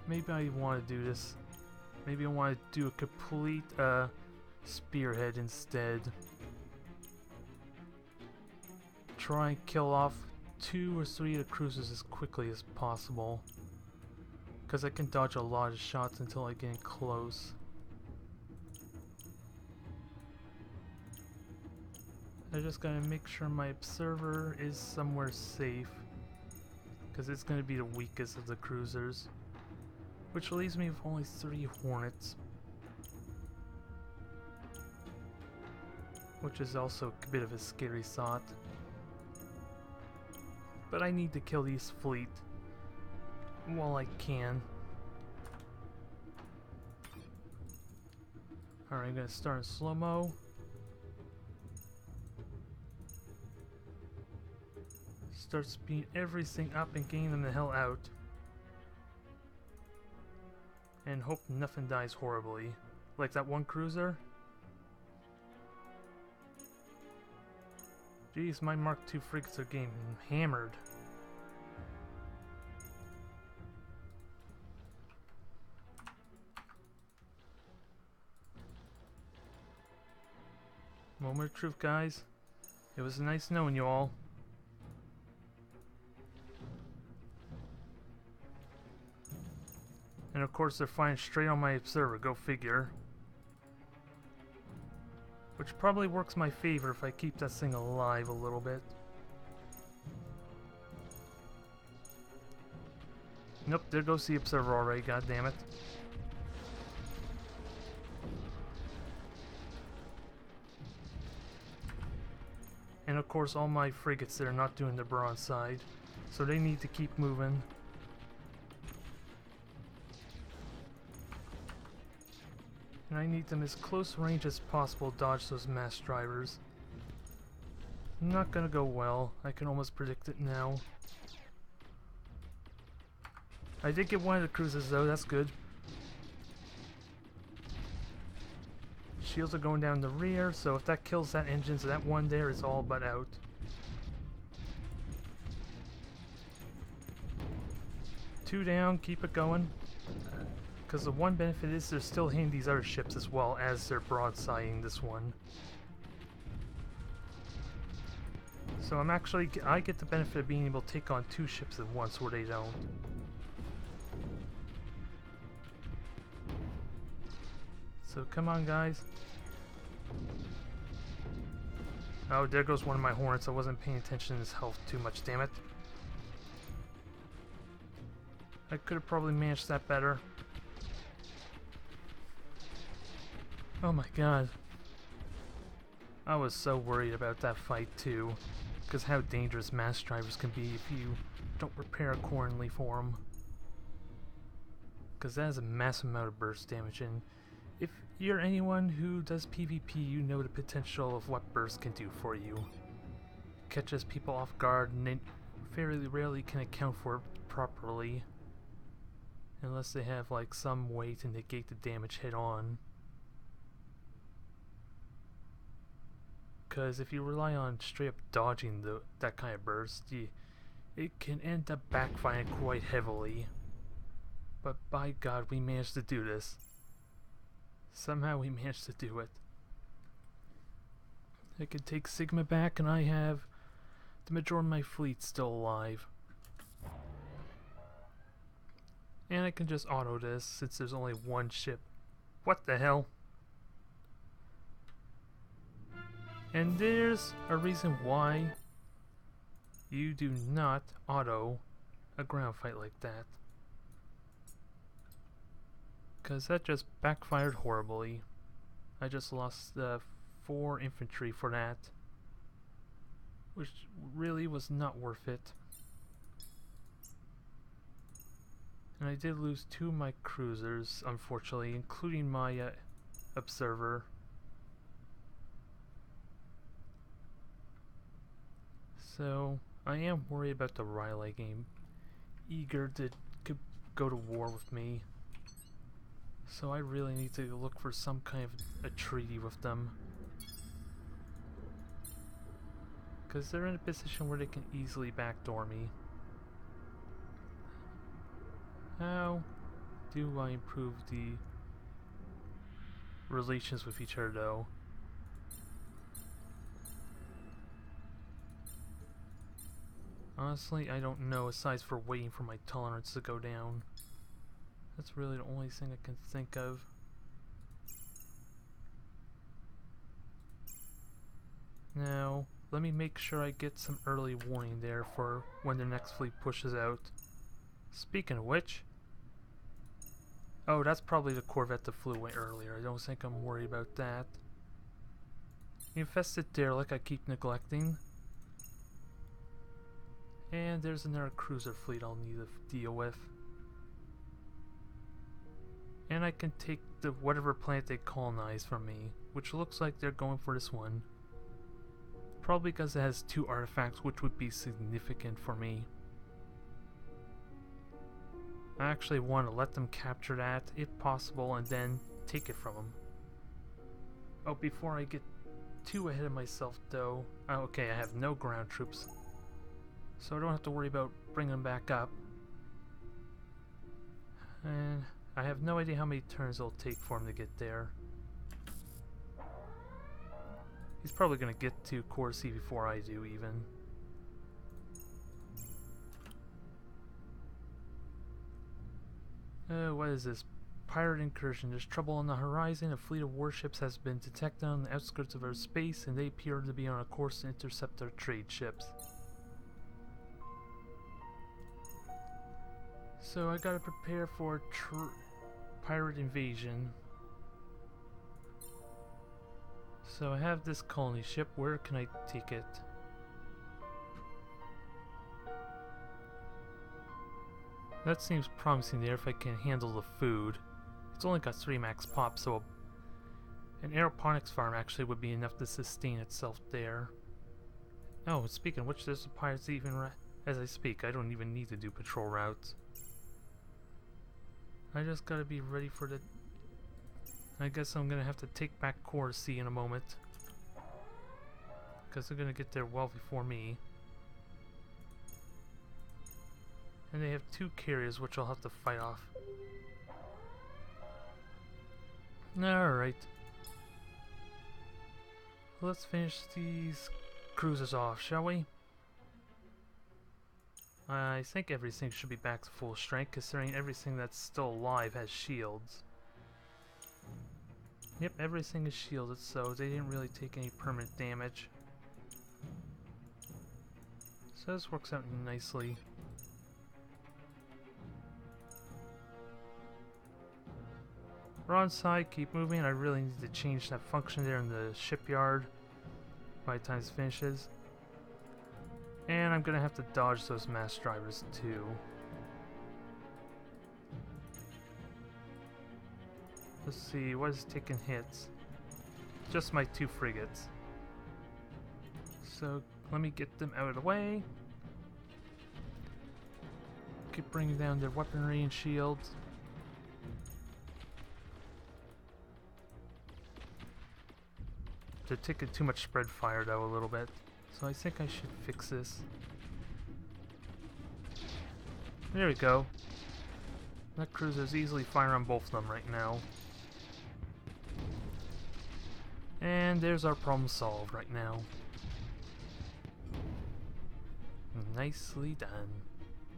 Maybe I want to do this. Maybe I want to do a complete spearhead instead. Try and kill off 2 or 3 of the cruisers as quickly as possible. Because I can dodge a lot of shots until I get close. I just gotta make sure my observer is somewhere safe. Because it's gonna be the weakest of the cruisers. Which leaves me with only 3 Hornets. Which is also a bit of a scary thought. But I need to kill these fleet while I can. Alright, I'm gonna start in slow-mo. Start speeding everything up and getting them the hell out. And hope nothing dies horribly. Like that one cruiser. Jeez, my Mark II frigates are getting hammered. Moment of truth, guys. It was nice knowing you all. And of course they're flying straight on my observer, go figure. Which probably works my favor if I keep that thing alive a little bit. Nope, there goes the observer already, god damn it. And of course all my frigates there are not doing the broadside, so they need to keep moving. And I need them as close range as possible to dodge those mass drivers. Not gonna go well, I can almost predict it now. I did get one of the cruisers though, that's good. Shields are going down the rear, so if that kills that engine, so that one there is all but out. Two down, keep it going. Because the one benefit is they're still hitting these other ships as well as they're broadsiding this one. So I get the benefit of being able to take on 2 ships at once where they don't. So come on, guys. Oh, there goes one of my Hornets. I wasn't paying attention to his health too much, damn it. I could have probably managed that better. Oh my god. I was so worried about that fight too. Because how dangerous mass drivers can be if you don't prepare accordingly for them. Because that is a massive amount of burst damage, and if you're anyone who does PvP, you know the potential of what burst can do for you. Catches people off guard, and they fairly rarely can account for it properly. Unless they have like some way to negate the damage head on. Because if you rely on straight up dodging that kind of burst, it can end up backfiring quite heavily. But by God, we managed to do this. Somehow we managed to do it. I can take Sigma back and I have the majority of my fleet still alive. And I can just auto this since there's only one ship. What the hell? And there's a reason why you do not auto a ground fight like that. Because that just backfired horribly. I just lost 4 infantry for that. Which really was not worth it. And I did lose 2 of my cruisers, unfortunately, including my observer. So, I am worried about the Riley game. Eager to go to war with me. So I really need to look for some kind of a treaty with them. Because they're in a position where they can easily backdoor me. How? do want to improve the relations with each other, though. Honestly, I don't know, aside for waiting for my tolerance to go down. That's really the only thing I can think of. Now, let me make sure I get some early warning there for when the next fleet pushes out. Speaking of which... oh, that's probably the Corvette that flew away earlier. I don't think I'm worried about that. Infested derelict I keep neglecting. And there's another cruiser fleet I'll need to deal with. And I can take the whatever planet they colonize from me, which looks like they're going for this one. Probably because it has 2 artifacts, which would be significant for me. I actually want to let them capture that, if possible, and then take it from them. Oh, before I get too ahead of myself, though... oh, okay, I have no ground troops, so I don't have to worry about bringing them back up. And I have no idea how many turns it'll take for him to get there. He's probably going to get to Core C before I do, even. What is this? Pirate incursion. There's trouble on the horizon. A fleet of warships has been detected on the outskirts of our space, and they appear to be on a course to intercept our trade ships. So I gotta prepare for pirate invasion. So I have this colony ship. Where can I take it? That seems promising there if I can handle the food. It's only got 3 max pop, so an aeroponics farm actually would be enough to sustain itself there. Oh, speaking of which, there's the pirates even as I speak. I don't even need to do patrol routes. I just gotta be ready for the... I guess I'm gonna have to take back Core C in a moment, because they're gonna get there well before me. And they have 2 carriers which I'll have to fight off. Alright. Let's finish these cruisers off, shall we? I think everything should be back to full strength, considering everything that's still alive has shields. Yep, everything is shielded, so they didn't really take any permanent damage. So this works out nicely. Broadside, keep moving. I really need to change that function there in the shipyard by the time this finishes. And I'm gonna have to dodge those mass drivers too. Let's see, what is taking hits? Just my 2 frigates. So let me get them out of the way. Keep bringing down their weaponry and shields. They're taking too much spread fire though a little bit. So I think I should fix this. There we go. That cruiser's easily firing on both of them right now. And there's our problem solved right now. Nicely done.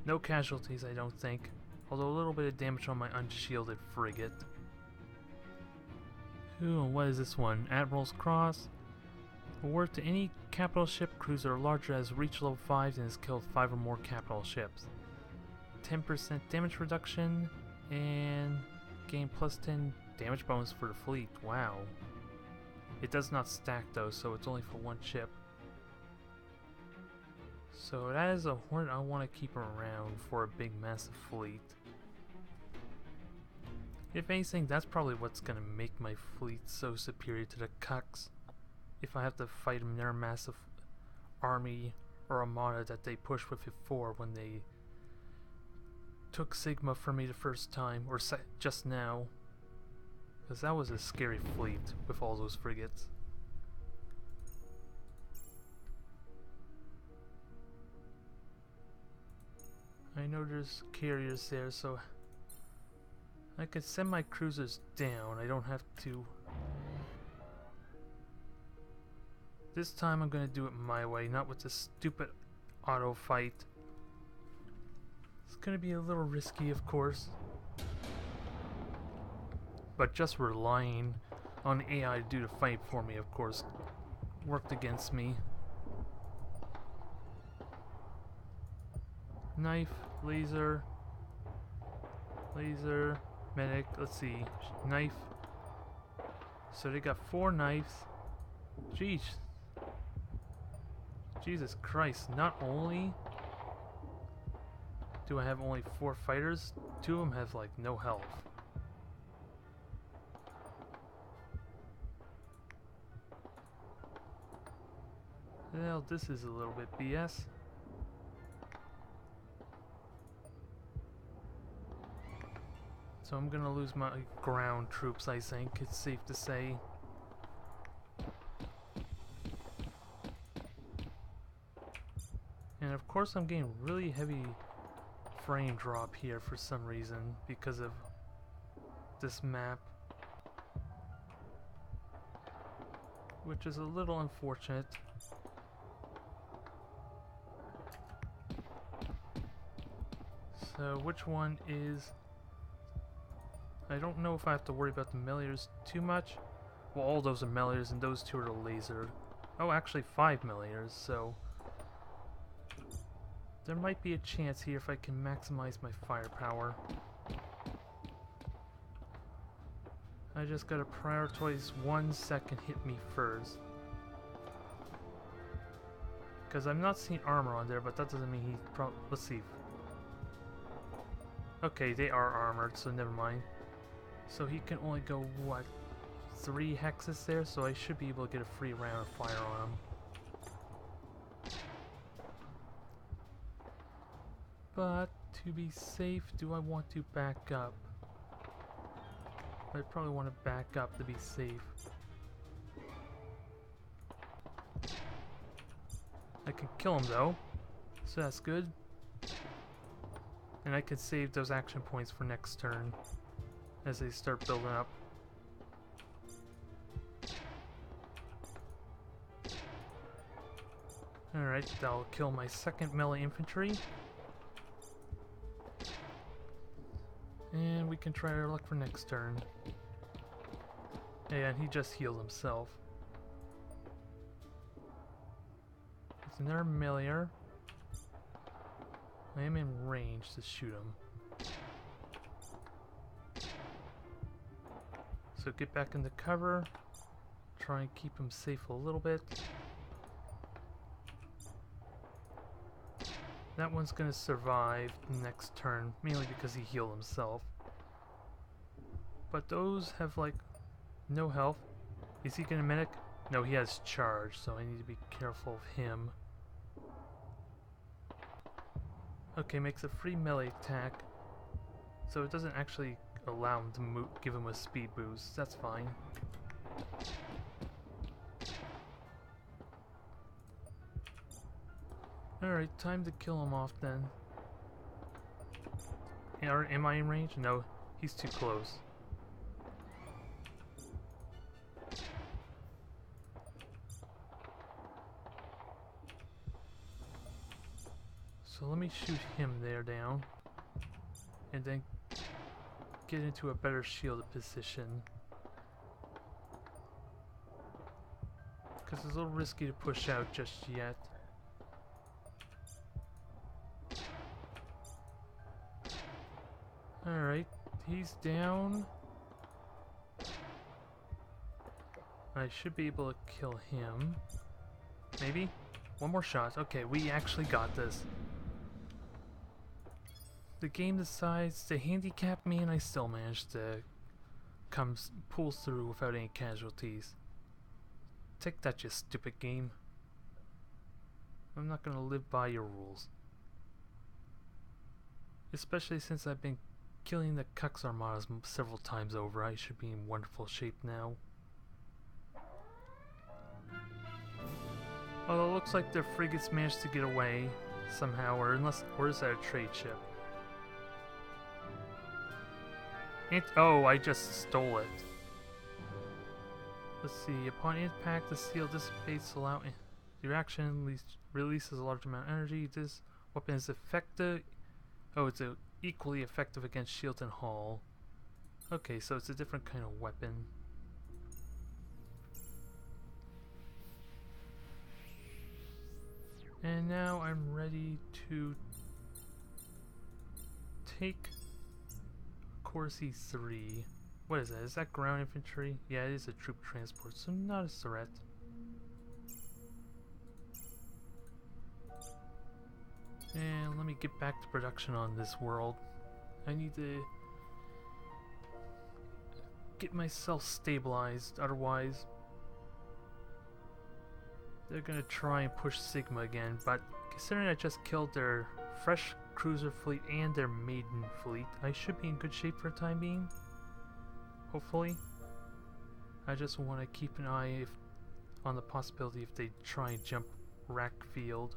No casualties, I don't think. Although a little bit of damage on my unshielded frigate. Ooh, what is this one? Admiral's Cross. Award to any capital ship cruiser larger as reached level 5 and has killed 5 or more capital ships. 10% damage reduction and gain plus 10 damage bonus for the fleet. Wow. It does not stack though, so it's only for 1 ship. So that is a Hornet I want to keep around for a big massive fleet. If anything, that's probably what's going to make my fleet so superior to the Cucks. If I have to fight them in their massive army or armada that they pushed with before when they took Sigma for me the first time, or just now. Because that was a scary fleet with all those frigates. I know there's carriers there, so I could send my cruisers down. I don't have to. This time I'm gonna do it my way, not with this stupid auto fight. It's gonna be a little risky, of course. But just relying on AI to do the fight for me, of course, worked against me. Knife, laser, laser, medic, let's see, knife. So they got 4 knives. Jeez. Jesus Christ, not only do I have only 4 fighters, 2 of them have like no health. Well, this is a little bit BS. So I'm gonna lose my ground troops, I think, it's safe to say. And of course I'm getting really heavy frame drop here for some reason because of this map. Which is a little unfortunate. So which one is... I don't know if I have to worry about the meleers too much. Well, all those are meleers and those 2 are the laser. Oh, actually 5 meleers, so... there might be a chance here if I can maximize my firepower. I just gotta prioritize 1 second hit me first. Because I'm not seeing armor on there, but that doesn't mean he's probably... let's see. Okay, they are armored, so never mind. So he can only go, what, 3 hexes there? So I should be able to get a free round of fire on him. But to be safe, do I want to back up? I probably want to back up to be safe. I can kill him though, so that's good. And I can save those action points for next turn as they start building up. Alright, that'll kill my second melee infantry. And we can try our luck for next turn. And he just healed himself. It's another meleer. I am in range to shoot him. So get back into cover. Try and keep him safe a little bit. That one's gonna survive the next turn, mainly because he healed himself. But those have like no health. Is he gonna medic? No, he has charge, so I need to be careful of him. Okay, makes a free melee attack. So it doesn't actually allow him to give him a speed boost. That's fine. Alright, time to kill him off then. Am I in range? No, he's too close. So let me shoot him there down. And then get into a better shielded position. Because it's a little risky to push out just yet. Alright, he's down. I should be able to kill him. Maybe? One more shot. Okay, we actually got this. The game decides to handicap me and I still managed to pull through without any casualties. Take that, you stupid game. I'm not gonna live by your rules. Especially since I've been killing the Cucks armadas several times over. I should be in wonderful shape now. Although it looks like the frigates managed to get away somehow, or is that a trade ship? Oh, I just stole it. Let's see. Upon impact, the seal dissipates, allowing the reaction releases a large amount of energy. This weapon is effective. Oh, it's equally effective against shield and hull. Okay, so it's a different kind of weapon. And now I'm ready to take Corsi 3. What is that? Is that ground infantry? Yeah, it is a troop transport, so not a threat. And let me get back to production on this world. I need to get myself stabilized, otherwise they're gonna try and push Sigma again, but considering I just killed their fresh cruiser fleet and their maiden fleet, I should be in good shape for the time being. Hopefully. I just want to keep an eye on the possibility if they try and jump Rackfield.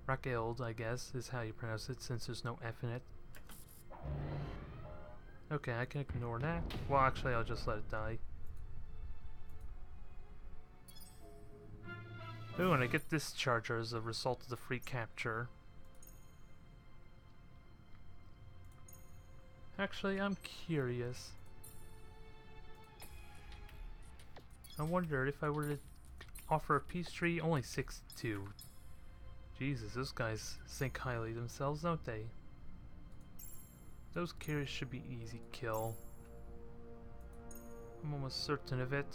Rackeld, I guess, is how you pronounce it, since there's no F in it. Okay, I can ignore that. Well, actually, I'll just let it die. Ooh, and I get discharger as a result of the free capture. Actually, I'm curious. I wonder if I were to offer a peace treaty, only 6-2. Jesus, those guys think highly of themselves, don't they? Those carriers should be easy kill. I'm almost certain of it.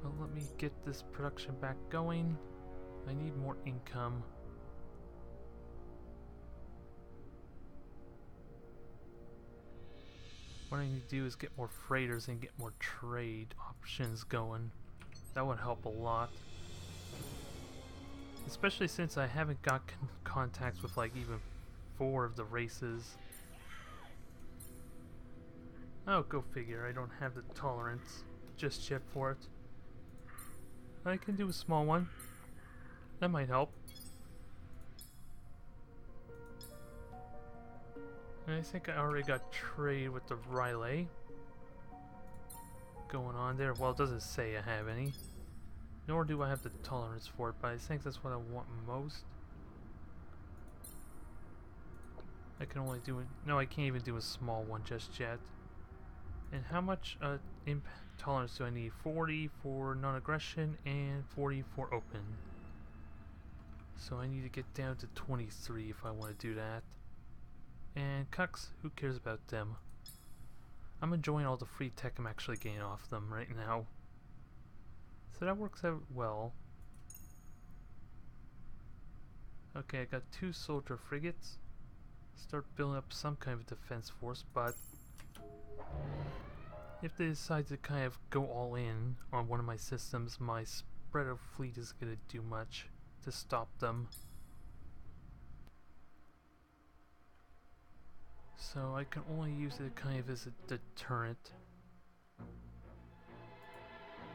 But let me get this production back going. I need more income. What I need to do is get more freighters and get more trade options going. That would help a lot. Especially since I haven't got contacts with like even 4 of the races. Oh, go figure. I don't have the tolerance just yet for it. I can do a small one. That might help. And I think I already got trade with the Riley going on there. Well, it doesn't say I have any. Nor do I have the tolerance for it, but I think that's what I want most. I can only do it. No, I can't even do a small one just yet. And how much tolerance do I need? 40 for non-aggression and 40 for open. So I need to get down to 23 if I want to do that. And cucks, who cares about them? I'm enjoying all the free tech I'm actually getting off them right now. So that works out well. Okay, I got 2 soldier frigates. Start building up some kind of defense force, but if they decide to kind of go all in on one of my systems, my spread of fleet isn't going to do much to stop them. So I can only use it kind of as a deterrent.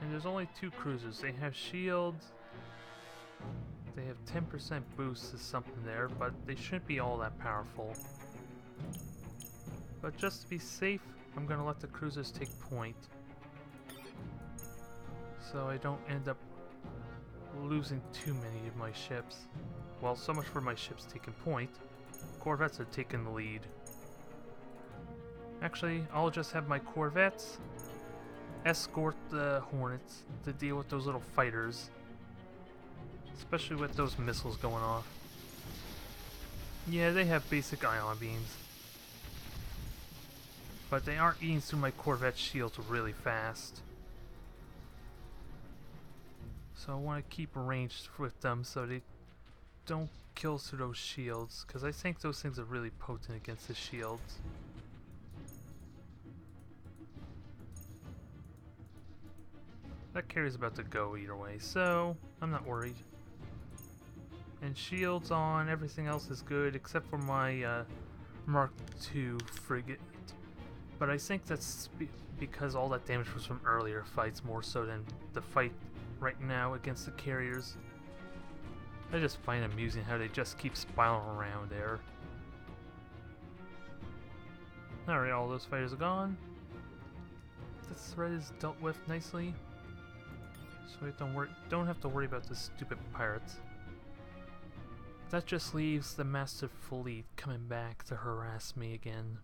And there's only 2 cruisers. They have shields. They have 10% boost to something there, but they shouldn't be all that powerful. But just to be safe, I'm gonna let the cruisers take point. So I don't end up losing too many of my ships. Well, so much for my ships taking point. Corvettes are taking the lead. Actually, I'll just have my Corvettes escort the Hornets to deal with those little fighters. Especially with those missiles going off. Yeah, they have basic ion beams. But they aren't eating through my Corvette shields really fast. So I want to keep ranged with them so they don't kill through those shields. Because I think those things are really potent against the shields. That carrier's about to go either way, so I'm not worried. And shields on, everything else is good except for my Mark II frigate. But I think that's because all that damage was from earlier fights more so than the fight right now against the carriers. I just find it amusing how they just keep spiraling around there. Alright, all those fighters are gone. This threat is dealt with nicely. So we don't have to worry about this stupid pirates. That just leaves the massive fleet coming back to harass me again.